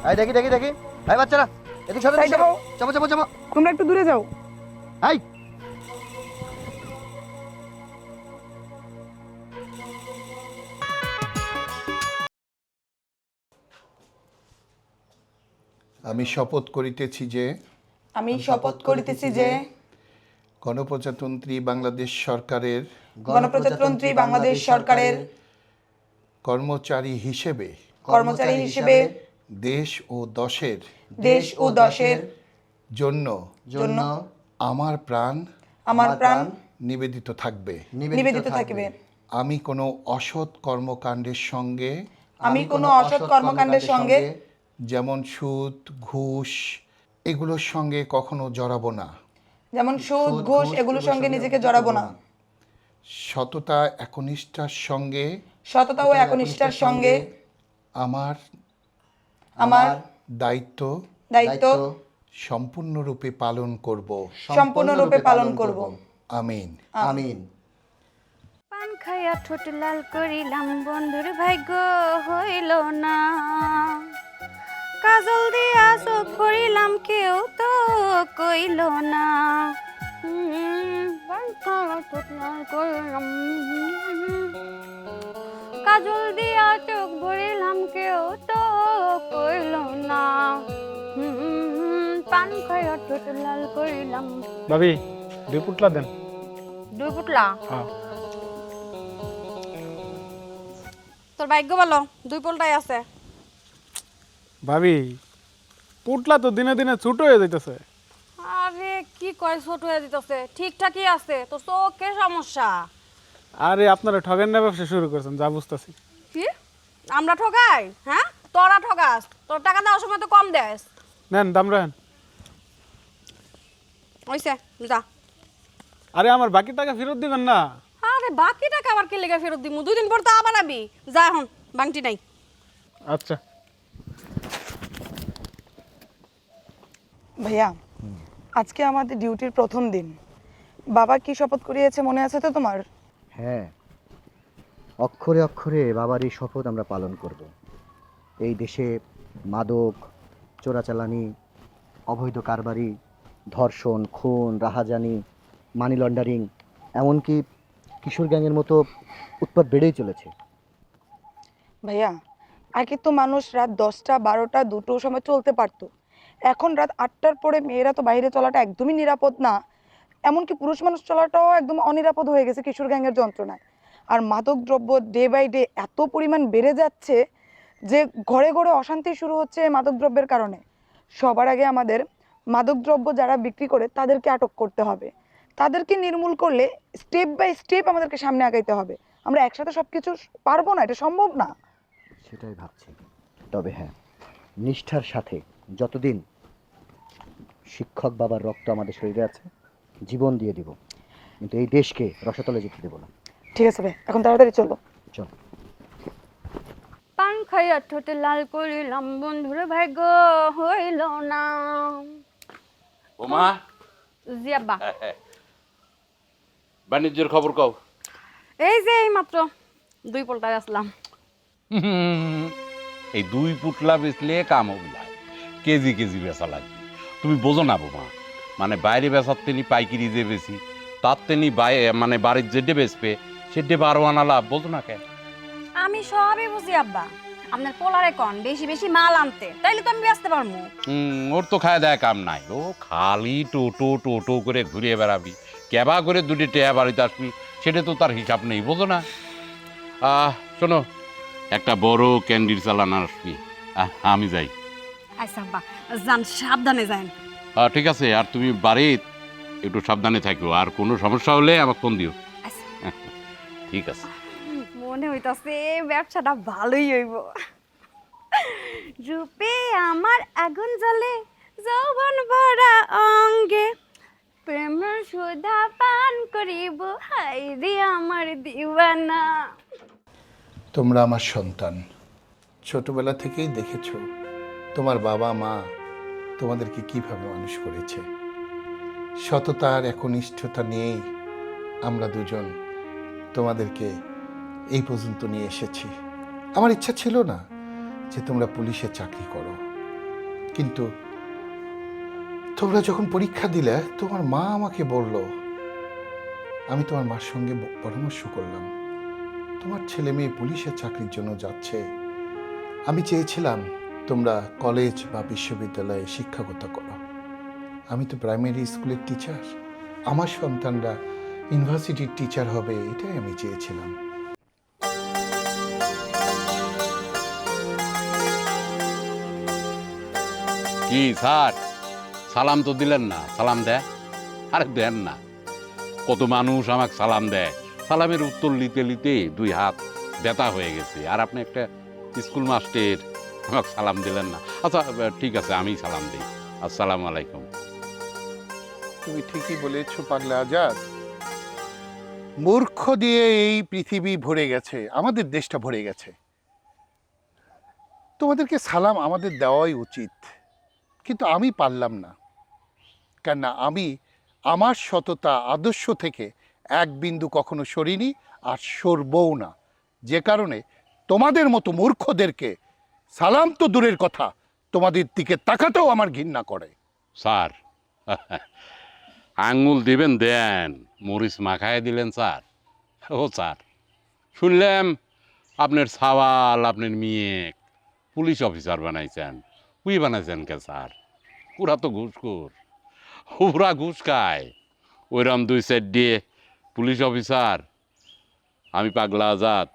এই দেখি দেখি দেখি, এই বাচ্চারা এদিক সাথে সাইডে হও। চাপো চাপো চাপো। তোমরা একটু দূরে যাও। এই আমি শপথ করিতেছি যে আমি শপথ করিতেছি যে গণপ্রজাতন্ত্রী বাংলাদেশ সরকারের গণপ্রজাতন্ত্রী বাংলাদেশ সরকারের কর্মচারী হিসেবে কর্মচারী হিসেবে দেশ ও দশের জন্য জন্য আমার প্রাণ আমার প্রাণ নিবেদিত থাকবে। নিবেদিত থাকিবে। আমি কোনো অসৎ কর্মকাণ্ডের সঙ্গে আমি কোনো অসৎ কর্মকাণ্ডের সঙ্গে যেমন সুদ ঘুষ এগুলোর সঙ্গে কখনো জড়াবো না। যেমন সুদ ঘুষ এগুলোর সঙ্গে নিজেকে জড়াবো না। সততা একনিষ্ঠার সঙ্গে সততা ও একনিষ্ঠার সঙ্গে আমার দায়িত্ব দায়িত্ব সম্পূর্ণরূপে পালন করব। সম্পূর্ণরূপে পালন করব। আমিন। আমিন। পান খাইয়া ঠোঁট লাল করিলাম, বন্ধুর ভাগ্য হইল না। কাজল দিয়া চোখ করিলাম, কেউ তো কইল না। পান খাইয়া ঠোঁট লাল করিলাম, কাজল দিয়া চোখ ভরিলাম, কেউ তো কইল না। পান খাইয়া ঠোঁট লাল করিলাম। ভাবি 2 পুটলা দেন। 2 পুটলা? হ্যাঁ। তোর ভাগ্য বলো 2 পুটলাই আছে। ভাবি পুটলা তো দিনে দিনে ছোট হয়ে যাইতেছে। আরে কি কয় ছোট হয়ে দিতেছে? ঠিকঠাকই আছে, তোর চোখে সমস্যা। আরে আপনারা ঠগেন না ব্যবসা শুরু করছেন, যা বুঝতেছি। কি আমরা ঠগাই? হ্যাঁ, তোরা ঠগাস। তোর টাকা দেওয়ার সময় তো কম দেস। নেন দাম রাখেন। ওইসে যা। আরে আমার বাকি টাকা ফেরত দিবেন না? আরে বাকি টাকা আবার কি লেগে ফেরত দিমু? 2 দিন পর তো আবার আবি। যা এখন, বাংটি নাই। আচ্ছা। ভাইয়া, আজকে আমাদের ডিউটির প্রথম দিন। বাবা কি শপথ করিয়েছে মনে আছে তো তোমার? হ্যাঁ, অক্ষরে অক্ষরে বাবার এই শপথ আমরা পালন করব। এই দেশে মাদক, চোরাচালানি, অবৈধ কারবারি, ধর্ষণ, খুন, রাহাজানি, মানি লন্ডারিং, এমনকি কিশোর গ্যাংয়ের মতো উৎপাত বেড়েই চলেছে। ভাইয়া, আগে তো মানুষ রাত 10টা 12টা 2টোর সময় চলতে পারতো। এখন রাত 8টার পরে মেয়েরা তো বাইরে চলাটা একদমই নিরাপদ না। এমনকি পুরুষ মানুষ চলাটাও একদম অনিরাপদ হয়ে গেছে কিশোর গ্যাংয়ের যন্ত্রণায়। আর মাদক দ্রব্য ডে বাই ডে এত পরিমাণ বেড়ে যাচ্ছে যে ঘরে ঘরে অশান্তি শুরু হচ্ছে এই মাদক দ্রব্যের কারণে। সবার আগে আমাদের মাদক দ্রব্য যারা বিক্রি করে তাদেরকে আটক করতে হবে। তাদেরকে নির্মূল করলে স্টেপ বাই স্টেপ আমাদেরকে সামনে আগাইতে হবে। আমরা একসাথে সবকিছু পারবো না, এটা সম্ভব না। সেটাই ভাবছি। তবে হ্যাঁ, নিষ্ঠার সাথে যতদিন শিক্ষক বাবার রক্ত আমাদের শরীরে আছে জীবন দিয়ে দিব, কিন্তু এই দেশকে রসাতলে যেতে দেব না। ঠিক আছে ভাই, এখন তাড়াতাড়ি চলো। চল। পান খাইয়া ঠোঁট লাল করিলাম, বন্ধুর ভাগ্য হইল না। ওমা, জি আব্বা। বাণিজ্যের খবর কও। এই যে এই মাত্র 2 পুটলাই আসলাম। এই 2 পুটলা বেচলে কাম হবে না, কেজি কেজি বেচা লাগবে। তুমি বোঝো না বোমা, মানে বাইরে বেচার তেনি পাইকারি যে বেশি, তার তেনি মানে বাড়ির যেডে বেচবে সেডে 12 আনা লাভ, বোঝো না কেন? আমি সবই বুঝি আব্বা। আপনার পোলারে কন বেশি বেশি মাল আনতে, তাইলে তো আমি বেচতে পারবো। ওর তো খায় দেয় কাম নাই, ও খালি টোটো টোটো করে ঘুরে বেড়াবি, কেবা করে 2টি টেয়া বাড়িতে আসবি, সেটা তো তার হিসাব নেই, বোঝো না? শোনো, একটা বড় ক্যান্ডির চালান আসবি, আমি যাই। আচ্ছা আব্বা, যান, সাবধানে যান। ঠিক আছে, আর তুমি বাড়ির একটু সাবধানে থাকো, আর কোনো সমস্যা হলে আমাকে ফোন দিও। আচ্ছা। ঠিক আছে। মনে হইতাছে ব্যবসাটা ভালোই হইব। রূপে আমার আগুন জ্বলে, যৌবন ভরা অঙ্গে, প্রেমের সুধা পান করিব, হাই রে আমার দিওয়ানা। তোমরা আমার সন্তান, ছোটবেলা থেকেই দেখেছো তোমার বাবা মা তোমাদেরকে কিভাবে মানুষ করেছে। সততার একনিষ্ঠতা নিয়েই আমরা দুজন তোমাদেরকে এই পর্যন্ত নিয়ে এসেছি। আমার ইচ্ছা ছিল না যে তোমরা পুলিশে চাকরি করো, কিন্তু তোমরা যখন পরীক্ষা দিলে তোমার মা আমাকে বলল, আমি তোমার মার সঙ্গে পরামর্শ করলাম, তোমার ছেলে মেয়ে পুলিশের চাকরির জন্য যাচ্ছে, আমি চেয়েছিলাম তোমরা কলেজ বা বিশ্ববিদ্যালয়ে শিক্ষকতা করো। আমি তো প্রাইমারি স্কুলের টিচার, আমার সন্তানরা ইউনিভার্সিটির টিচার হবে, এটাই আমি চেয়েছিলাম। কি স্যার, সালাম তো দিলেন না? সালাম দেয়, আরে দেন না। কত মানুষ আমাকে সালাম দেয়, সালামের উত্তর নিতে নিতে দুই হাত ব্যথা হয়ে গেছে, আর আপনি একটা স্কুল মাস্টার আমাকে সালাম দিলেন না। আচ্ছা ঠিক আছে, আমি সালাম দিই। আসসালামু আলাইকুম। তুমি ঠিকই বলেছ পাগলা আজাদ। মূর্খ দিয়ে এই পৃথিবী ভরে গেছে, আমাদের দেশটা ভরে গেছে। তোমাদেরকে সালাম আমাদের দেওয়াই উচিত, কিন্তু আমি পারলাম না। কেননা আমি আমার সততা আদর্শ থেকে এক বিন্দু কখনো সরিনি, আর সরবও না। যে কারণে তোমাদের মতো মূর্খদেরকে সালাম তো দূরের কথা, তোমাদের দিকে তাকাতেও আমার ঘৃণা করে। স্যার, আঙ্গুল দিবেন দেন, মরিচ মাখায় দিলেন স্যার। ও স্যার, শুনলাম আপনার সাওয়াল, আপনার মেয়ে পুলিশ অফিসার বানাইছেন। কুই বানাইছেন কে স্যার? পুরা তো ঘুষখোর, পুরা ঘুষ খায়। ওইরকম দুই সাইড দিয়ে পুলিশ অফিসার, আমি পাগলা আজাদ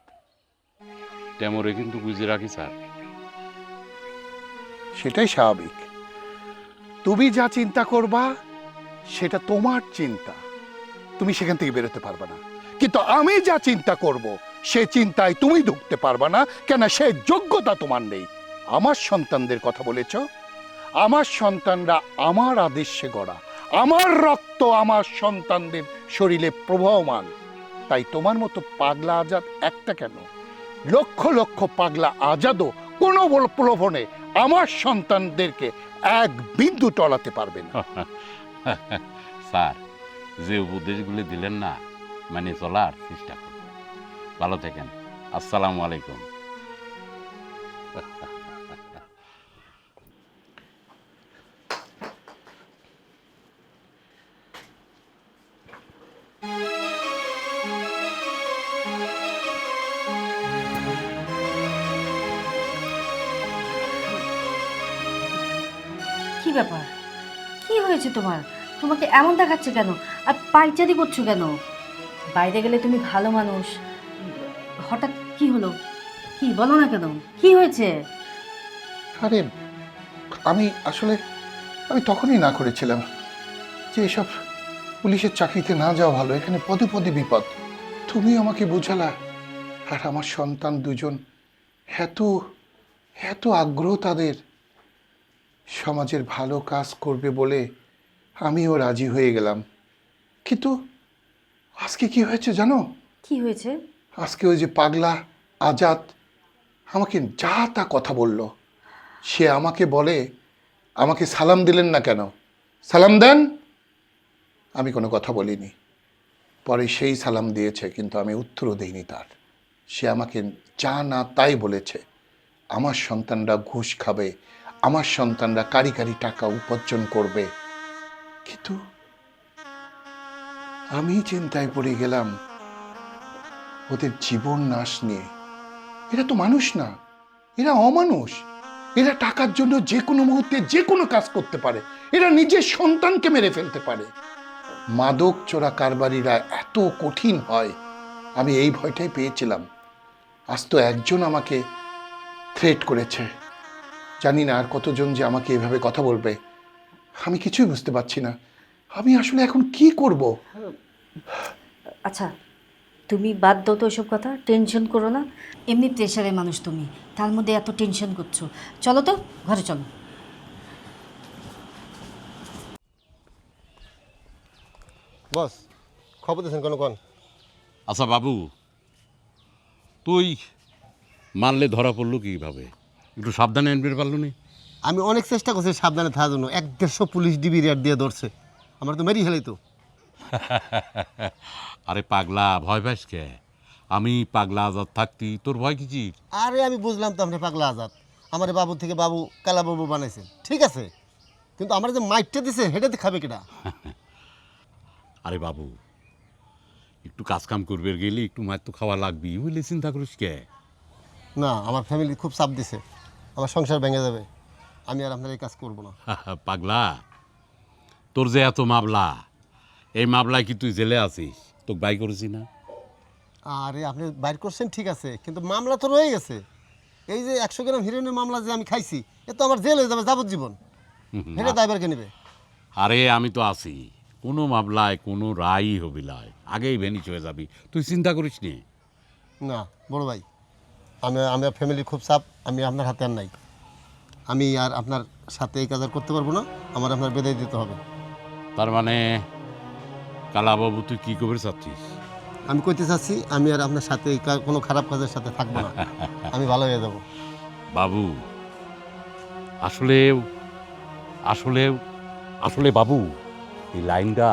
টেমরে কিন্তু বুঝে রাখি স্যার। সেটাই স্বাভাবিক। তুমি যা চিন্তা করবা সেটা তোমার চিন্তা, তুমি সেখান থেকে বেরোতে পারবে না। কিন্তু আমি যা চিন্তা করব সে চিন্তায় তুমি ঢুকতে পারবে না, কেন সে যোগ্যতা তোমার নেই। আমার সন্তানদের কথা বলেছ, আমার সন্তানরা আমার আদেশে গড়া, আমার রক্ত আমার সন্তানদের শরীরে প্রবাহমান। তাই তোমার মতো পাগলা আজাদ একটা কেন, লক্ষ লক্ষ পাগলা আজাদও কোনো প্রলোভনে আমার সন্তানদেরকে এক বিন্দু টলাতে পারবে না। স্যার, যে উপদেশগুলি দিলেন না, মানে চলার চেষ্টা করুন। ভালো থাকেন। আসসালামু আলাইকুম। কি ব্যাপার? কি হয়েছে তোমার? তোমাকে এমন দেখাচ্ছে কেন? আর পাইচারি করছো কেন? বাইরে গেলে তুমি ভালো মানুষ, হঠাৎ কি হলো? কি বলো না কেন, কি হয়েছে? আরে আমি তখনই না করেছিলাম যে এসব পুলিশের চাকরিতে না যাওয়া ভালো, এখানে পদে পদে বিপদ। তুমি আমাকে বোঝালা, আর আমার সন্তান দুজন এত এত আগ্রহ তাদের, সমাজের ভালো কাজ করবে বলে আমিও রাজি হয়ে গেলাম। কিন্তু আজকে কি হয়েছে জানো? কি হয়েছে? আজকে ওই যে পাগলা আজাদ আমাকে যা তা কথা বলল। সে আমাকে বলে, আমাকে সালাম দিলেন না কেন, সালাম দেন। আমি কোনো কথা বলিনি, পরে সেই সালাম দিয়েছে, কিন্তু আমি উত্তরও দিইনি তার। সে আমাকে যা না তাই বলেছে। আমার সন্তানরা ঘুষ খাবে, আমার সন্তানরা কারি কারি টাকা উপার্জন করবে। কিন্তু আমি চিন্তায় পড়ে গেলাম ওদের জীবন নাশ নিয়ে। এরা তো মানুষ না, এরা অমানুষ। এরা টাকার জন্য যে কোনো মুহূর্তে যে কোনো কাজ করতে পারে, এরা নিজের সন্তানকে মেরে ফেলতে পারে। মাদক চোরা কারবারিরা এত কঠিন হয়, আমি এই ভয়টাই পেয়েছিলাম। আজ তো একজন আমাকে থ্রেট করেছে, জানি না আর কতজন যে আমাকে এভাবে কথা বলবে। আমি কিছুই বুঝতে পারছি না, আমি আসলে এখন কি করব। আচ্ছা, তুমি বাদ দাও তো এসব কথা, টেনশন করো না। এমনি প্রেশারে মানুষ তুমি, তার মধ্যে এত টেনশন করছো। চলো তো ঘরে চলো। বস, খবর দিয়েছেন কোনো কোন? আচ্ছা বাবু, তুই মারলে ধরা পড়লো কিভাবে? একটু সাবধানে আনবে পারলো নি? আমি অনেক চেষ্টা করছি সাবধানে থাকার জন্য, 1-150 পুলিশ ডিবি রেড দিয়ে ধরছে, আমার তো মেরি হেলাই তো। আরে পাগলা, ভয় পাস কে? আমি পাগলা আজাদ থাকতি তোর ভয় কিছি? আরে আমি বুঝলাম তো আপনি পাগলা আজাদ, আমার বাবু থেকে বাবু কালা বাবু বানাইছে, ঠিক আছে, কিন্তু আমার যে মাইটটা দিছে হেটাতে খাবে কিনা? আরে বাবু, একটু কাজ কাম করবে গেলে একটু মায়ের তো খাওয়া লাগবেই, বুঝলে চিন্তা করিস কে? না, আমার ফ্যামিলি খুব চাপ দিছে, আমার সংসার ভেঙে যাবে, আমি আর আপনার এই কাজ করবো না। পাগলা, তোর যে এত মামলা, এই মামলায় কি তুই জেলে আছিস? তোকে বাই করেছি না? আরে আপনি বাইর করছেন ঠিক আছে, কিন্তু মামলা তো রয়ে গেছে। এই যে 100 গ্রাম হিরোইনের মামলা যে আমি খাইছি, এ তো আমার জেল হয়ে যাবে যাবজ্জীবন। এটা দায়বার কে নেবে? আরে আমি তো আছি, কোনো মামলায় কোনো রায়ই হবিলায় আগেই ভেনিস হয়ে যাবি, তুই চিন্তা করিস নি। না বড় ভাই, আমার ফ্যামিলি খুব চাপ, আমি আপনার হাতে আর নাই, আমি আর আপনার সাথে এই কাজ আর করতে পারবো না, আমার আপনার বেঁধে দিতে হবে। তার মানে কালাবাবু তুই কি করে চাচ্ছিস? আমি কইতে চাচ্ছি আমি আর আপনার সাথে এই কোনো খারাপ কাজের সাথে থাকবো না, আমি ভালো হয়ে যাব। বাবু, আসলে আসলে আসলে বাবু, এই লাইনটা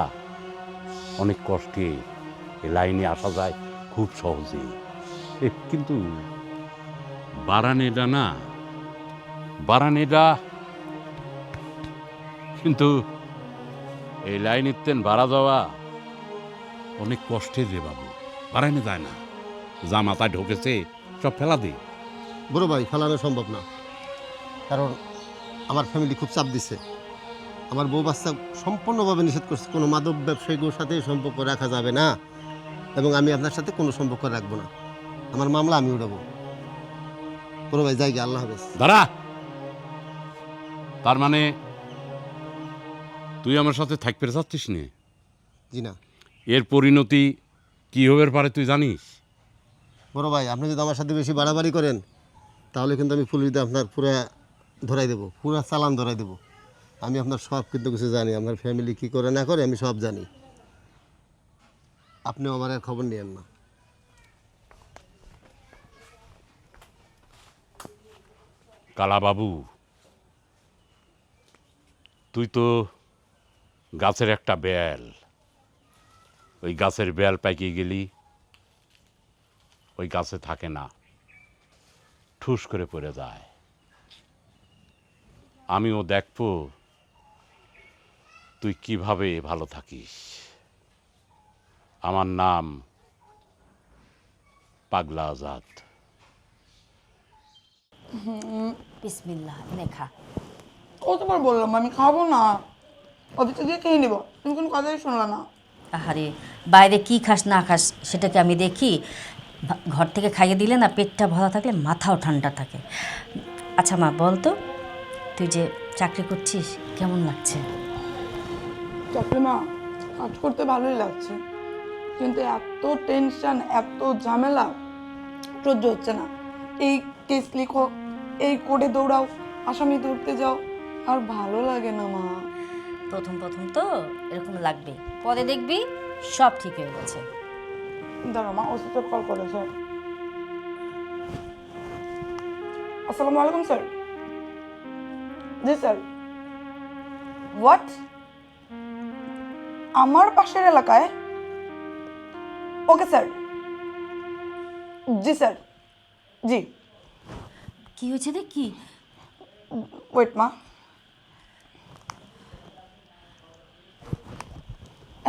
অনেক কষ্টে, এই লাইনে আসা যায় খুব সহজে, কিন্তু বারানেডা না, বারানেডা কিন্তু এই লাইনের তেন ভাড়া যাওয়া অনেক কষ্টের রে বাবু, বারানে যায় না, যা মাথায় ঢোকেছে সব ফেলা দে। বড় ভাই, ফেলানো সম্ভব না, কারণ আমার ফ্যামিলি খুব চাপ দিচ্ছে, আমার বউ বাচ্চা সম্পূর্ণভাবে নিষেধ করছে, কোনো মাদক ব্যবসায়ীর সাথে সম্পর্ক রাখা যাবে না, এবং আমি আপনার সাথে কোনো সম্পর্ক রাখবো না, আমার মামলা আমি উঠাবো। বড় ভাই যাই গে, আল্লাহ হাফেজ। দাঁড়া, তার মানে তুই আমার সাথে থাকতে চাচ্ছিস নে? জি না এর পরিণতি কি হবে পারে তুই জানিস? বড় ভাই, আপনি যদি আমার সাথে বেশি বাড়াবাড়ি করেন তাহলে কিন্তু আমি পুলিশে আপনার পুরা ধরাই দেবো, পুরা চালান ধরাই দেবো। আমি আপনার সব কিন্তু কিছু জানি, আপনার ফ্যামিলি কি করে না করে আমি সব জানি, আপনিও আমার আর খবর নিয়েন না। কালাবাবু, তুই তো গাছের একটা বেল, ওই গাছের বেল পাইকে গেলি ওই গাছে থাকে না, ঠুস করে পড়ে যায়। আমিও দেখবো তুই কিভাবে ভালো থাকিস। আমার নাম পাগলা আজাদ। বিসমিল্লাহ, নেখা। কতবার বললাম আমি খাবো না, অফিসে দিয়ে খেয়ে নিবো, তুমি কোনো কথাই শুনলা না। আহারে, বাইরে কি খাস না খাস সেটাকে আমি দেখি, ঘর থেকে খাইয়ে দিলে না পেটটা ভরা থাকলে মাথাও ঠান্ডা থাকে। আচ্ছা মা, বল তো, তুই যে চাকরি করছিস কেমন লাগছে? চাকরি মা, কাজ করতে ভালোই লাগছে, কিন্তু এত টেনশন, এত ঝামেলা সহ্য হচ্ছে না। এই কেস লিখো, এই কোর্টে দৌড়াও, আসামি ধরতে যাও, আর ভালো লাগে না মা। প্রথম প্রথম তো এরকম লাগবে, পরে দেখবি সব ঠিক হয়ে গেছে। দাঁড়া মা, ওষুধটা কল করেছে। আসসালামু আলাইকুম স্যার। জি স্যার। হোয়াট? আমার পাশের এলাকায়? Okay sir. জি স্যার, জি। কি হয়েছে রে, কি? ওয়েট মা।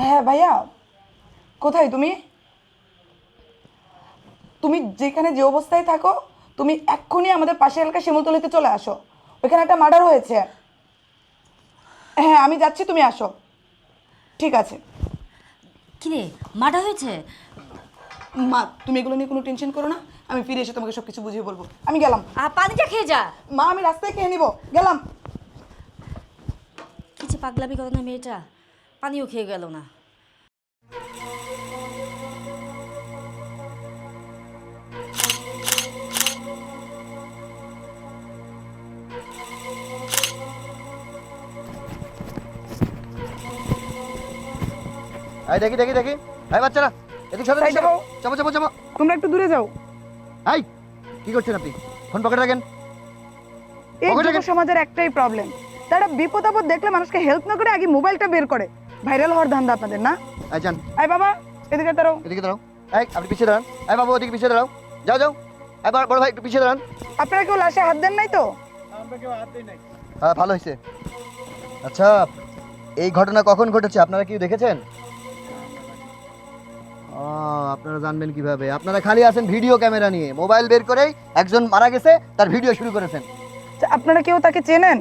হ্যাঁ ভাইয়া, কোথায় তুমি? তুমি যেখানে যে অবস্থায় থাকো, তুমি এক্ষুনি আমাদের পাশের এলাকায় শিমুলতলিতে চলে আসো, ওইখানে একটা মার্ডার হয়েছে। হ্যাঁ আমি যাচ্ছি, তুমি আসো। ঠিক আছে। কি রে, মার্ডার হয়েছে? মা তুমি এগুলো নিয়ে কোনো টেনশন করো না, আমি ফিরে এসে তোমাকে সব কিছু বুঝিয়ে বলবো। আমি গেলাম। পানিটা খেয়ে যা। মা আমি রাস্তায় খেয়ে নিবো, গেলাম। কি যে পাগলামি করে না মেয়েটা, পানিও খেয়ে গেল না। এই দেখি দেখি দেখি, এই বাচ্চারা এদিকে সাথে সাইডে হও। চাপো চাপো চাপো। তোমরা একটু দূরে যাও। এই কি করছেন আপনি? ফোন পকেটে রাখেন। এই পকেটে যুব সমাজের একটাই প্রবলেম, তারা বিপদ আপদ দেখলে মানুষকে হেল্প না করে আগে মোবাইলটা বের করে। ভাইরাল হওয়ার ধান্দা আপনাদের না? এই যান, এই বাবা এদিকে দাঁড়াও। এদিকে দাঁড়াও। এই আপনি পিছিয়ে দাঁড়ান। এই বাবু ওদিকে পিছিয়ে দাঁড়াও, যাও যাও। বড় ভাই একটু পিছিয়ে দাঁড়ান। আপনারা কেউ লাশে হাত দেন নাই তো? আমরা কেউ হাত দিই নাই। হ্যাঁ, ভালো হয়েছে। আচ্ছা, এই ঘটনা কখন ঘটেছে আপনারা কি দেখেছেন? ও, আপনারা জানবেন কিভাবে? আপনারা খালি আছেন ভিডিও ক্যামেরা নিয়ে, মোবাইল বের করেই একজন মারা গেছে তার ভিডিও শুরু করেছেন। আচ্ছা, আপনারা কেউ তাকে চেনেন?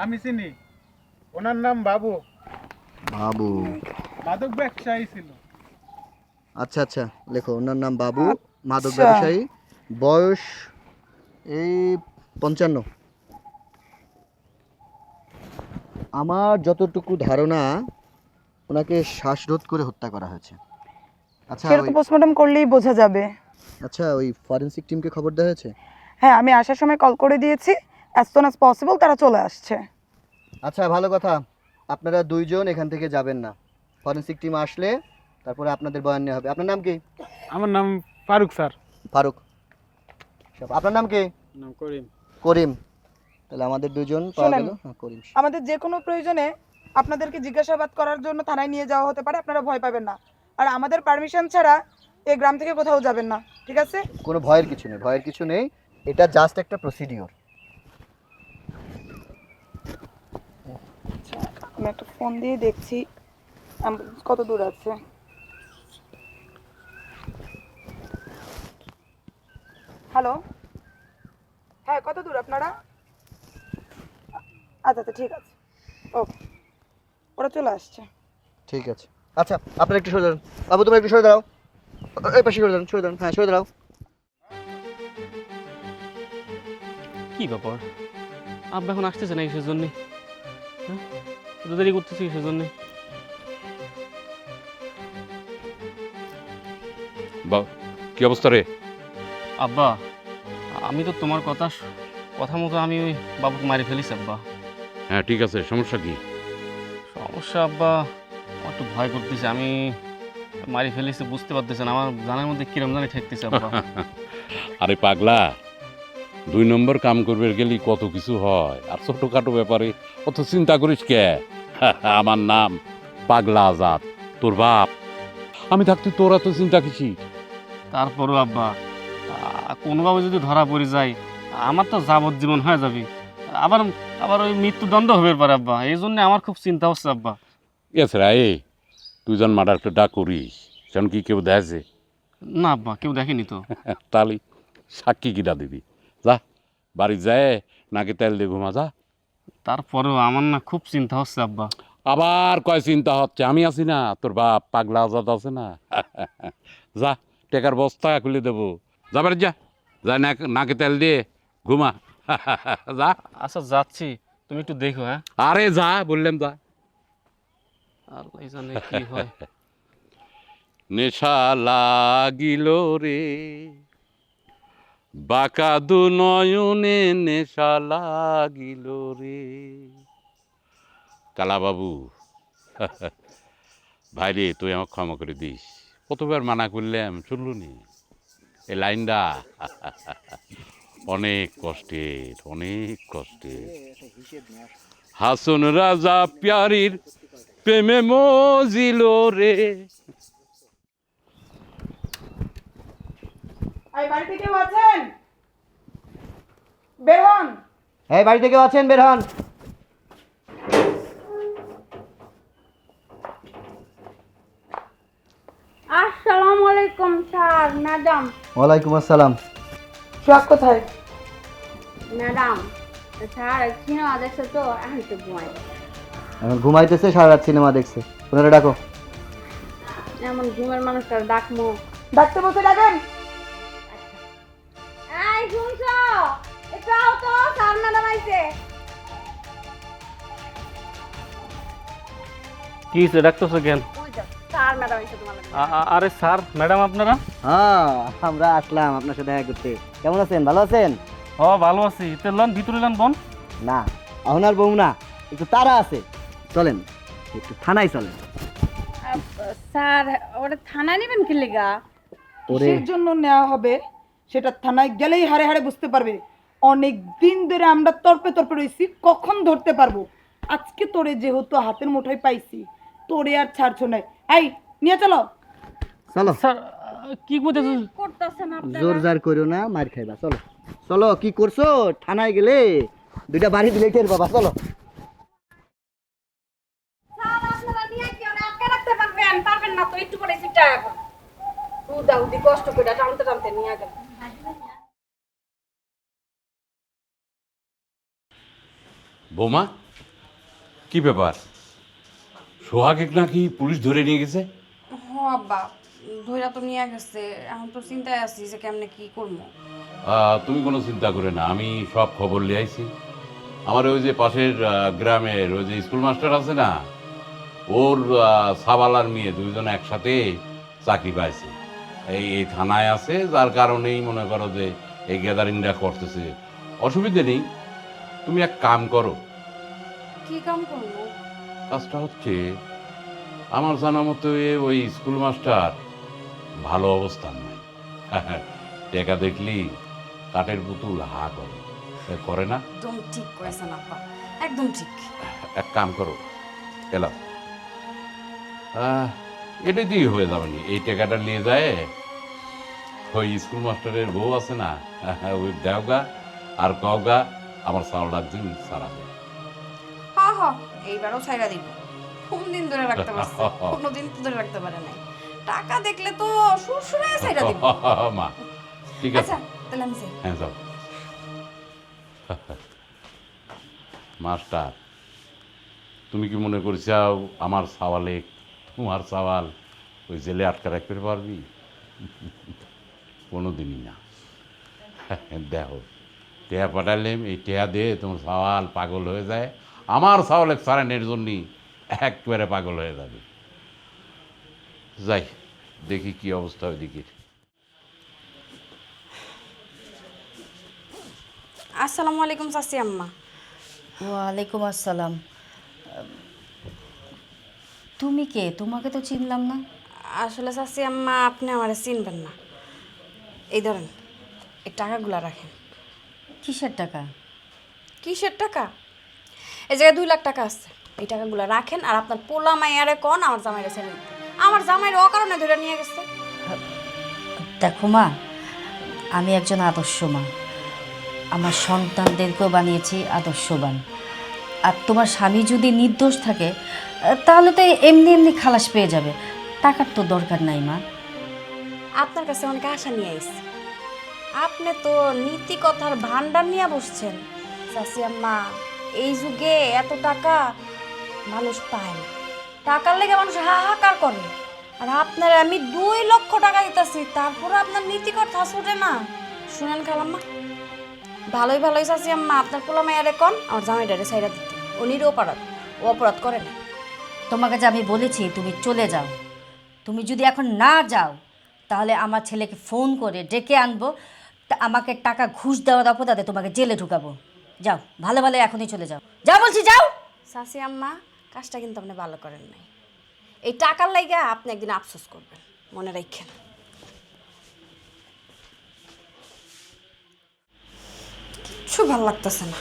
আমি চিনি, ওনার নাম বাবু, বাবু। মাদক ব্যবসায়ী ছিল। আচ্ছা আচ্ছা, লেখো ওনার নাম বাবু, মাদক আচ্ছা। ব্যবসায়ী, বয়স এই 55। আমার যতটুকু ধারণা ওনাকে শ্বাসরোধ করে হত্যা করা হয়েছে। আচ্ছা সেটা তো পোস্টমর্টম করলেই বোঝা যাবে। আচ্ছা, ওই ফরেনসিক টিমকে খবর দেওয়া হয়েছে? হ্যাঁ, আমি আসার সময় কল করে দিয়েছি, অ্যাজ সুন অ্যাজ পসিবল তারা চলে আসছে। আচ্ছা, ভালো কথা। আপনারা দুইজন এখান থেকে যাবেন না, ফরেনসিক টিম আসলে তারপরে আপনাদের বয়ান নেওয়া হবে। আপনার নাম কি? আমার নাম ফারুক স্যার। ফারুক। আপনার নাম কি? নাম করিম। করিম। তাহলে আমাদের দুজন পাওয়া শোনেন, গেল। হ্যাঁ, করিম। আমাদের যে কোনো প্রয়োজনে আপনাদেরকে জিজ্ঞাসাবাদ করার জন্য থানায় নিয়ে যাওয়া হতে পারে, আপনারা ভয় পাবেন না। আর আমাদের পারমিশন ছাড়া এই গ্রাম থেকে কোথাও যাবেন না, ঠিক আছে? কোনো ভয়ের কিছু নেই, ভয়ের কিছু নেই, এটা জাস্ট একটা প্রসিডিওর। আমি একটা ফোন দিয়ে দেখছি অ্যাম্বুলেন্স কত দূর আছে। হ্যালো, হ্যাঁ, কত দূর আপনারা? আচ্ছা আচ্ছা, ঠিক আছে, ওকে, ওরা চলে আসছে। ঠিক আছে। আচ্ছা, আপনারা একটু সরে দাঁড়ান। বাবু, তোমরা একটু সরে দাঁড়াও। এই পাশে সরে দাঁড়ান, সরে দাঁড়ান। হ্যাঁ, সরে দাঁড়াও। কি ব্যাপার, আব্বা এখন আসতেছে না কিসের জন্যে? হ্যাঁ, এত দেরি করতেছি কিসের জন্যে? কি অবস্থা রে? আব্বা, আমি তো তোমার কথা মতো আমি ওই বাবুকে মারি ফেলিস আব্বা। হ্যাঁ, ঠিক আছে, সমস্যা কি? সমস্যা আব্বা, আমার একটু ভয় করতেছে। আমি মারি ফেলিছি বুঝতে পারতেছে না, আমার জানার মধ্যে কিরম জানি ঠেকতেছে আব্বা। আরে পাগলা, 2 নম্বর কাম করবে গেলি কত কিছু হয়, আর ছোটখাটো ব্যাপারে অত চিন্তা করিস কে? আমার নাম পাগলা আজাদ, তোর বাপ। আমি থাকতে তোরা তো চিন্তা কিসি? তারপরও আব্বা, কোনোভাবে যদি ধরা পড়ে যায় আমার তো যাবজ্জীবন হয়ে যাবে, আবার আবার ওই মৃত্যুদণ্ড হবে পারে আব্বা। এই জন্য আমার খুব চিন্তা হচ্ছে আব্বা। এছাড়া তুই যখন মার্ডারটা করিস সেখানে কি কেউ দেখছে? না আব্বা, কেউ দেখেনি তো। তাহলে সাক্ষী কিটা দিবি? যা বাড়ি যায়, নাকি তেল দিয়ে ঘুমা যা। তারপরেও আমার না খুব চিন্তা হচ্ছে আব্বা। আবার কয় চিন্তা হচ্ছে? আমি আছি না, তোর বাপ পাগলা আজাদ আছে না। যা, টেকার বস্তা খুলে দেবো। যা বাড়ি যা, যা নাকে তেল দিয়ে ঘুমা। যা। আচ্ছা যাচ্ছি, তুমি একটু দেখো। হ্যাঁ, আরে যা বললাম, যা। আল্লাহ জানে কি হয়। নেশা লাগিল রে, বাঁকা দু নয়নে নেশা লাগিল রে। কালাবাবু, ভাইরে তুই আমাকে ক্ষমা করে দিস, কতবার মানা করলাম, শুনলু নি? এই লাইনটা অনেক কষ্টের, অনেক কষ্টের। হাসন রাজা প্যারির প্রেমে মজিল রে। এই বাড়িতে কেউ আছেন? বের হন। এই বাড়িতে কেউ আছেন? বের হন। আসসালামু আলাইকুম স্যার, ম্যাডাম। ওয়ালাইকুম আসসালাম। সোহাগ কোথায়? ম্যাডাম, স্যার সিনেমা দেখছে তো, এখন তো ঘুমাই। এখন ঘুমাইতেছে, সারা রাত সিনেমা দেখছে। ওনারা ডাকো। এমন ঘুমের মানুষটার ডাকমো। ডাকতে বসে ডাকেন। এই শুনছো, একটু আও তো, স্যার ম্যাডাম আইছে। কি হয়েছে, ডাকতেছো কেন? ওই যা, স্যার ম্যাডাম আইছে তোমার লাগে। আরে স্যার ম্যাডাম আপনারা? হ্যাঁ, আমরা আসলাম আপনার সাথে দেখা করতে। কেমন আছেন? ভালো আছেন? হ, ভালো আছি। তেলন ভিতরে এলেন বোন। না, এখন আর বউ না, একটু তারা আছে। চলেন একটু থানায় চলেন। স্যার, ওটা থানায় নেবেন কি লেগা? ওরে, কিসের জন্য নেওয়া হবে সেটা থানায় গেলেই হাড়ে হাড়ে বুঝতে পারবে। অনেক দিন ধরে আমরা তর্পে তর্পে রয়েছি, কখন ধরতে পারবো। আজকে তোরে যেহেতু হাতের মুঠোয় পাইছি, তোরে আর ছাড়ছো না। এই নিয়ে চলো। চলো। স্যার কি করতেছ? করতেছেন জোর জার করো না, মার খাইবা। চলো চলো, কি করছো? থানায় গেলে দুইটা বাড়ি দিলে টের বাবা। চলো। আপনারা নিয়ে কি ওরা আটকে রাখতে পারবেন না তো, একটু পরে সিটা এখন উদি কষ্ট করে টানতে টানতে নিয়ে গেল। বৌমা, কি ব্যাপার? সোহাগ নাকি পুলিশ ধরে নিয়ে গেছে? হ আব্বা, ধইরা তো নিয়ে গেছে, এখন তো চিন্তায় আছি যে কেমনে কি করবো। তুমি কোনো চিন্তা করে না, আমি সব খবর নিয়ে আইছি। আমার ওই যে পাশের গ্রামের ওই যে স্কুল মাস্টার আছে না, ওর সাবালার মেয়ে দুইজনে একসাথে চাকরি পাইছে। এই থানায় আছে, যার কারণেই মনে করো যে এই গ্যাদারিংটা করতেছে। অসুবিধে নেই, তুমি এক কাম করো। কি কাম করবো? কাজটা হচ্ছে, আমার জানা মতো ওই স্কুল মাস্টার ভালো অবস্থান নাই। টেকা দেখলি কাঠের পুতুল হা করে, করে না? একদম ঠিক করেছেন আব্বা, একদম ঠিক। এক কাম করো, এলাম এটাই দিয়ে হয়ে যাবে নি। এই টাকাটা নিয়ে যায় ওই স্কুল মাস্টারের বউ আছে না, ওই দেওগা আর কওগা আমার চালটা দিন সারাবে। হ্যাঁ হ্যাঁ, এইবারও ছাইরা দিব। কোন দিন ধরে রাখতে পারছে? কোনোদিন তো ধরে রাখতে পারে নাই। টাকা দেখলে তো সুরসুরে ছাইরা দিব। মা ঠিক আছে, আচ্ছা তাহলে আমি যাই। হ্যাঁ যাও। মাস্টার, তুমি কি মনে করছাও আমার সওয়ালে তোমার সওয়াল ওই জেলে আটকা রাখতে পারবি? কোনোদিনই না। দেখো, টেয়া পাঠালেম, এই টেয়া দিয়ে তোমার সওয়াল পাগল হয়ে যায়। আমার সওয়াল এক সারানের জন্যই একেবারে পাগল হয়ে যাবে। যাই দেখি কি অবস্থা ওইদিকে। আসসালামু আলাইকুম চাচি আম্মা। ওয়ালাইকুম আসসালাম। তুমি কে? তোমাকে তো চিনলাম না। আসলে চাচি আম্মা, আপনি আমারে চিনবেন না। এই ধরেন, এই টাকাগুলা রাখেন। কিসের টাকা? কিসের টাকা? এই জায়গায় 2 লাখ টাকা আছে। এই টাকাগুলো রাখেন, আর আপনার পোলা মাইয়ারে কোন আমার জামাইরে ছেড়ে দিতে। আমার জামাইরে অকারণে ধরে নিয়ে গেছে। দেখো মা, আমি একজন আদর্শ মা। আমার সন্তানদেরকেও বানিয়েছি আদর্শবান। আর তোমার স্বামী যদি নির্দোষ থাকে, তাহলে তো এমনি এমনি খালাস পেয়ে যাবে। টাকার তো দরকার নাই মা। আপনার কাছে অনেক আশা নিয়ে আইছি। আপনি তো নীতি কথার ভান্ডার নিয়ে বসছেন। চাচি আম্মা, এই যুগে এত টাকা মানুষ পায় না। টাকার লেগে মানুষ হাহাকার করে। আর আপনার আমি 2 লক্ষ টাকা দিতেছি, তারপরে আপনার নীতি কথা শুনে না। শুনেন খালাম্মা, ভালোই ভালোই চাচি আম্মা, আপনার পোলা মাইয়ারে কোন আমার জামাইটারে ছাইরা দিতে। ও নিরপরাধ, ও অপরাধ করে না। তোমাকে যে আমি বলেছি তুমি চলে যাও। তুমি যদি এখন না যাও, তাহলে আমার ছেলেকে ফোন করে ডেকে আনবো। তা আমাকে টাকা ঘুষ দেওয়ার অপরাধে তোমাকে জেলে ঢুকাবো। যাও, ভালো ভালো এখনই চলে যাও। যাও বলছি, যাও। চাচি আম্মা, কাজটা কিন্তু আপনি ভালো করেন নাই। এই টাকার লাইগা আপনি একদিন আফসোস করবেন, মনে রাখেন। কিচ্ছু ভাল লাগতেছে না,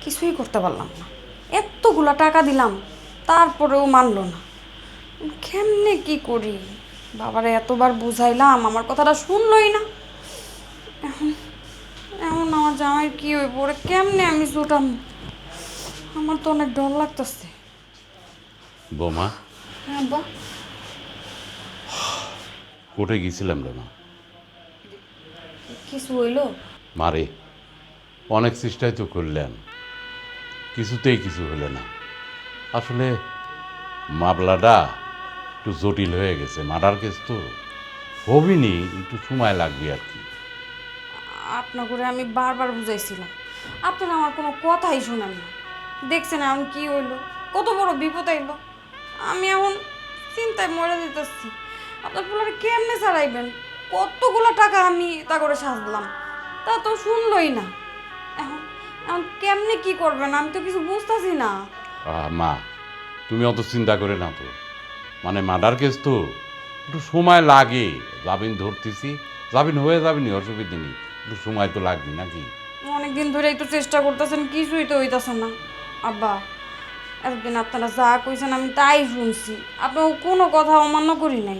কিছুই করতে পারলাম না। এতগুলা টাকা দিলাম, তারপরেও মানলো না। কেমনে কি করি? বাবারে এতবার বুঝাইলাম, আমার কথাটা শুনলই না। এখন এখন আমার জামাইয়ের কি হইব? ওরে কেমনে আমি ছুটাম? আমার তো অনেক ডর লাগতেছে। বৌমা, হ্যাঁ বা, কোর্টে গেছিলাম রে মা। কিছু হইলো? মারে অনেক চেষ্টাই তো করলেন, কিছুতেই কিছু হলো না। আসলে মামলাটা একটু জটিল হয়ে গেছে, মার্ডার কেস তো হবিনি, একটু সময় লাগবে আর কি। আপনাকে আমি বারবার বুঝাইছিলাম, আপনারা আমার কোনো কথাই শোনেন না। দেখছেন এখন কি হইলো, কত বড় বিপদ আইলো। আমি এখন চিন্তায় মরে যেতেছি। আপনার পোলারে কেমনে ছাড়াইবেন? কতগুলো টাকা আমি তা করে সাজলাম, তা তো শুনলই না। এখন এখন কেমনে কি করবেন আমি তো কিছু বুঝতেছি না। মা, তুমি অত চিন্তা করে না তো, মানে মার্ডার কেস তো একটু সময় লাগে। জামিন ধরতেছি, জামিন হয়ে যাবেনি, অসুবিধা নেই, একটু সময় তো লাগবে নাকি। অনেকদিন ধরেই তো চেষ্টা করতেছেন, কিছুই তো হইতাছে না। আব্বা, এতদিন আপনারা যা কইছেন আমি তাই শুনছি, আপনার কোনো কথা অমান্য করি নাই।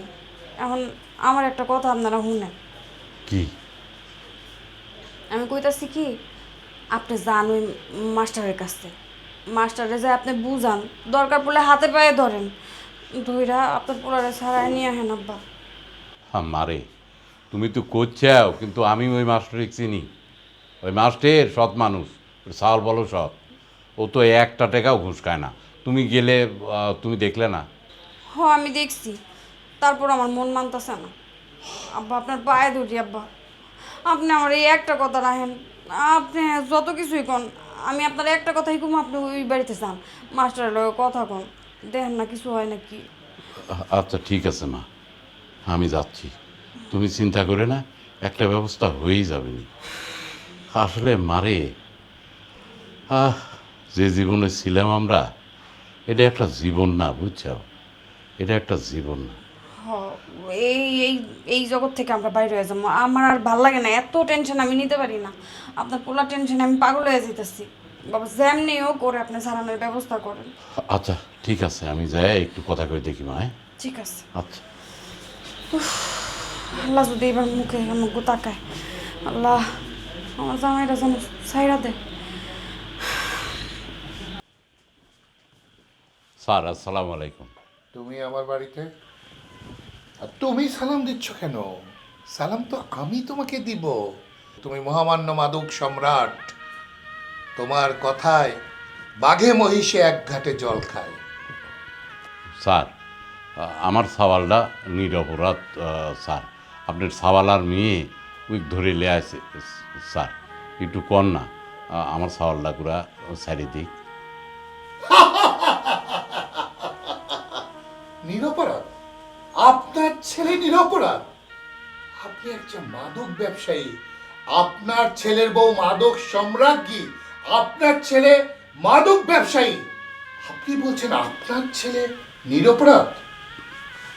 এখন আমার একটা কথা আপনারা শুনেন। কি? আমি কইতাছি কি, আপনি যান ওই মাস্টারের কাছে, মাস্টারে যায় আপনি বুঝান, দরকার পড়লে হাতে পায়ে ধরেন, ধইরা আপনার পোলারে ছাড়াই নিয়ে আসেন আব্বা। মারে, তুমি তো করছাও, কিন্তু আমি ওই মাস্টার চিনি। ওই মাস্টার সৎ মানুষ, চাল বলো সৎ। ও তো একটা টাকাও ঘুষ খায় না। তুমি গেলে তুমি দেখলে না? হ আমি দেখছি, তারপর আমার মন মানতেছে না। আব্বা আপনার পায়ে ধরি আব্বা, আপনি আমার এই একটা কথা রাখেন। আপনি যত কিছুই কন, আমি আপনার একটা কথাই কম, আপনি ওই বাড়িতে যান, মাস্টারের লগে কথা কন, দেখেন না কিছু হয় নাকি। আচ্ছা ঠিক আছে মা, আমি যাচ্ছি। তুমি চিন্তা করে না, একটা ব্যবস্থা হয়েই যাবে নি। আসলে মারে, যে জীবনে ছিলাম আমরা, এটা একটা জীবন না, বুঝছো? এটা একটা জীবন না। হ, এই এই এই জগৎ থেকে আমরা বাইরে হয়ে যাবো। আমার আর ভাল লাগে না, এত টেনশন আমি নিতে পারি না। আপনার পোলা টেনশনে আমি পাগল হয়ে যেতেছি। বাবা যেমনিও করে আপনি সারানোর ব্যবস্থা করেন। আচ্ছা ঠিক আছে, আমি যাই একটু কথা কই দেখি মা। হ্যাঁ ঠিক আছে। আচ্ছা। আল্লাহ যদি এবার মুখে মুখ তাকায়, আল্লাহ আমার জামাইটা যেন ছাইরা দে। স্যার আসসালামু আলাইকুম। তুমি আমার বাড়িতে, আর তুমি সালাম দিচ্ছ কেন? সালাম তো আমি তোমাকে দিব। তুমি মহামান্য মাদক সম্রাট, তোমার কথায় বাঘে মহিষে এক ঘাটে জল খায়। স্যার, আমার সওয়ালটা নিরপরাধ স্যার। আপনার সওয়ালার মেয়ে ওই ধরে লে আছে স্যার, একটু কর না, আমার সওয়ালটা পুরা সারি দিক। নিরপরাধ? আপনার ছেলে নিরপরাধ? আপনি একজন মাদক ব্যবসায়ী, আপনার ছেলের বউ মাদক সম্রাজ্ঞী, আপনার ছেলে মাদক ব্যবসায়ী, আপনি বলছেন আপনার ছেলে নিরপরাধ?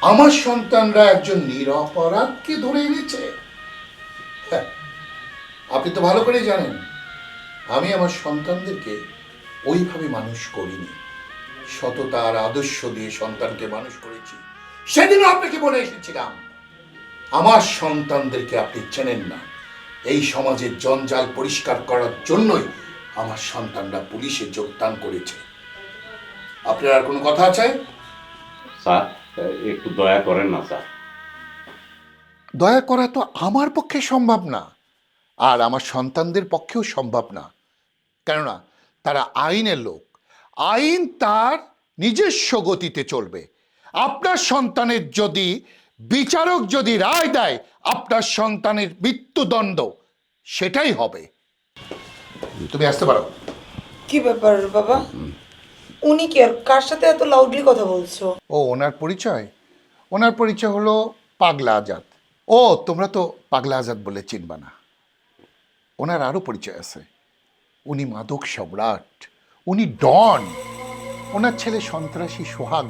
আমার সন্তানরা একজন নিরপরাধকে ধরে এনেছে। হ্যাঁ, আপনি তো ভালো করে জানেন আমি আমার সন্তানদেরকে ওইভাবে মানুষ করিনি। সততা আর আদর্শ দিয়ে সন্তানকে মানুষ করেছি। সেদিনও আপনাকে বলে এসেছিলাম, আমার সন্তানদেরকে আপনি চেনেন না। এই সমাজের জঞ্জাল পরিষ্কার করার জন্যই আমার সন্তানরা পুলিশে যোগদান করেছে। আপনার আর কোনো কথা আছে? স্যার একটু দয়া করেন না স্যার। দয়া করা তো আমার পক্ষে সম্ভব না, আর আমার সন্তানদের পক্ষেও সম্ভব না। কেননা তারা আইনের লোক, আইন তার নিজস্ব গতিতে চলবে। আপনার সন্তানের যদি বিচারক যদি রায় দেয় আপনার সন্তানের মৃত্যুদণ্ড, সেটাই হবে। তুমি আসতে পারো। কি ব্যাপার বাবা, উনি কি আর কার সাথে এত লাউডলি কথা বলছো? ও ওনার পরিচয়? ওনার পরিচয় হলো পাগলা আজাদ। ও তোমরা তো পাগলা আজাদ বলে চিনবা না, ওনার আরও পরিচয় আছে। উনি মাদক সম্রাট, উনি ডন। ওনার ছেলে সন্ত্রাসী সোহাগ,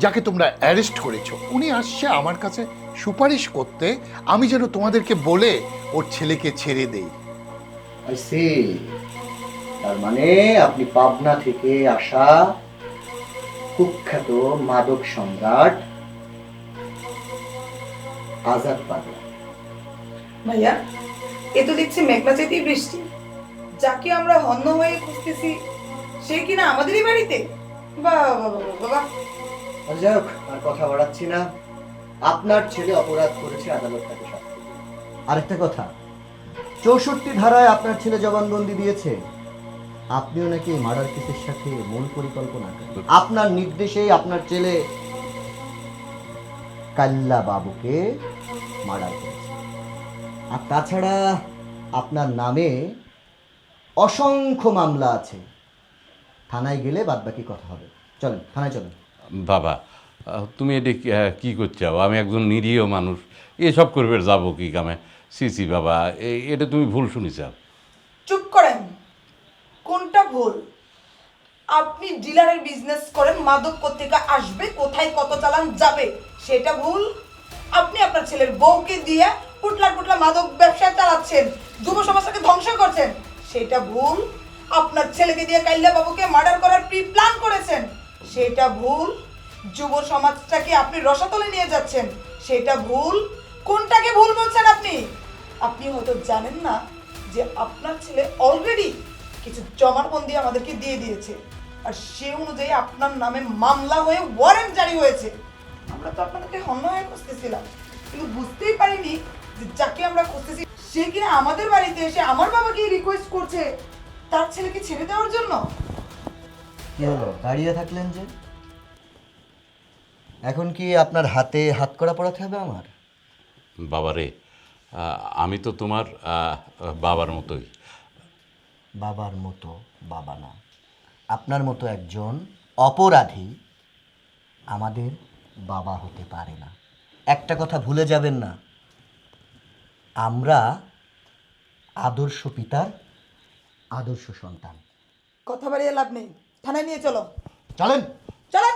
যাকে তোমরা অ্যারেস্ট করেছো, উনি আসছে আমার কাছে সুপারিশ করতে, আমি যেন তোমাদেরকে বলে ওর ছেলেকে ছেড়ে দেই। আই সি, তার মানে আপনি পাবনা থেকে আসা কুখ্যাত মাদক সম্রাট আজাদ পাগলা। ভাইয়া, এ তো দেখছি মেঘনা যেতেই বৃষ্টি। যাকে আমরা হন্য হয়ে খুঁজতেছি সে কিনা আমাদেরই বাড়িতে। বাহ বাহ বাহ বাহ। আর যাই হোক, আর কথা বাড়াচ্ছি না। আপনার ছেলে অপরাধ করেছে, আদালত তাকে শাস্তি দিয়েছে। আরেকটা কথা, 64 ধারায় আপনার ছেলে জবানবন্দি দিয়েছে। আপনিও নাকি মার্ডার কেসের সাথে মূল পরিকল্পনা করেন। আপনার নির্দেশেই আপনার ছেলে কাল্লা বাবুকে মার্ডার করেছে। আর তাছাড়া আপনার নামে অসংখ্য মামলা আছে। থানায় গেলে বাদবাকি কথা হবে। চলেন, থানায় চলেন। বাবা, তুমি এটা কি করছো? আমি একজন নিরীহ মানুষ, এসব করবে যাবো কি কামে? সি বাবা, এটা তুমি ভুল শুনেছ। চুপ করেন। কোনটা ভুল? আপনি ডিলারের বিজনেস করেন, মাদক কোত্থেকে আসবে, কোথায় কত চালান যাবে, সেটা ভুল। আপনি আপনার ছেলের বউকে দিয়ে পুটলা পুটলা মাদক ব্যবসা চালাচ্ছেন, যুব সমাজটাকে ধ্বংস করছেন, সেটা ভুল। আপনার ছেলেকে দিয়ে কাইল্লা বাবুকে মার্ডার করার প্রি প্ল্যান করেছেন, সেটা ভুল। যুব সমাজটাকে আপনি রসাতলে নিয়ে যাচ্ছেন, সেটা ভুল। কোনটাকে ভুল বলছেন আপনি? আপনি হয়তো জানেন না যে আপনার ছেলে অলরেডি কিছু জমানবন্দি আমাদেরকে দিয়ে দিয়েছে, আর সে অনুযায়ী আপনার নামে মামলা হয়ে ওয়ারেন্ট জারি হয়েছে। আমরা তো আপনাদেরকে অন্যায় খুঁজতেছিলাম, কিন্তু বুঝতেই পারিনি যে যাকে আমরা খুঁজতেছি সে কিনা আমাদের বাড়িতে এসে আমার বাবাকে রিকোয়েস্ট করছে তার ছেলেকে ছেড়ে দেওয়ার জন্য। কি হলো, দাঁড়িয়ে থাকলেন যে? এখন কি আপনার হাতে হাত করা পড়াতে হবে আমার? বাবারে, আমি তো তোমার বাবার মতোই। বাবার মতো বাবা না, আপনার মতো একজন অপরাধী আমাদের বাবা হতে পারে না। একটা কথা ভুলে যাবেন না, আমরা আদর্শ পিতার আদর্শ সন্তান। কথা বাড়িয়ে লাভ নেই, থানায় নিয়ে চলো। চলেন। চলেন।